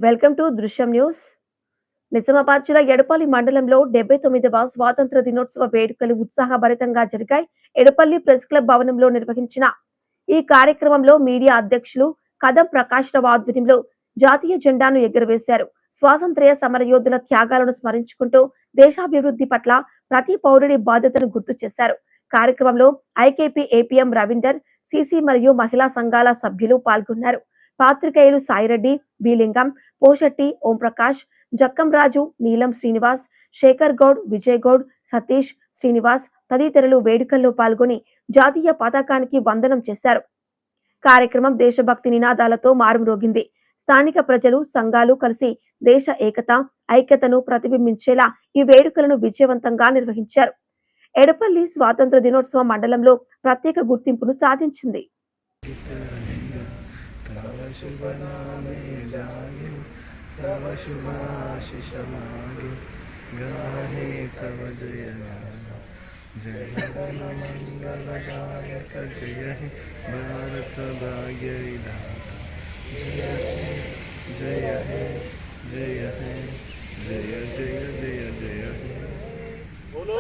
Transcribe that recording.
Welcome to దృశ్యం news. Nizamabad జిల్లా ఎడపల్లి మండలంలో 79వ స్వాతంత్ర దినోత్సవ వేడుకలు ఉత్సాహభరితంగా జరిగాయి. ఎడపల్లి ప్రెస్ క్లబ్ భవనంలో నిర్వహించిన ఈ కార్యక్రమంలో మీడియా అధ్యక్షులు కదం ప్రకాష్ రావు ఆధ్వర్యంలో జాతీయ జెండాను ఎగురవేశారు. స్వాతంత్ర్య సమరయోధుల త్యాగాలను స్మరించుకుంటూ దేశాభివృద్ధి పట్ల ప్రతి పౌరుడి బాధ్యతను గుర్తు చేశారు. కార్యక్రమంలో ఐకేపీ ఏపీఎం రవీందర్, సిసి మరియు మహిళా సంఘాల సభ్యులు పాల్గొన్నారు. పాత్రికేయులు సాయిరెడ్డి, బిలింగం, పోషెట్టి ఓంప్రకాష్, జక్కం రాజు, నీలం శ్రీనివాస్, శేఖర్ గౌడ్, విజయ్ గౌడ్, సతీష్, శ్రీనివాస్ తదితరులు వేడుకల్లో పాల్గొని జాతీయ పతాకానికి వందనం చేశారు. కార్యక్రమం దేశభక్తి నినాదాలతో మారుమ్రోగింది. స్థానిక ప్రజలు, సంఘాలు కలిసి దేశ ఏకత, ఐక్యతను ప్రతిబింబించేలా ఈ వేడుకలను విజయవంతంగా నిర్వహించారు. ఎడపల్లి స్వాతంత్ర దినోత్సవ మండలంలో ప్రత్యేక గుర్తింపును సాధించింది. जय हे जय हे जय जय जय जय हे बोलो।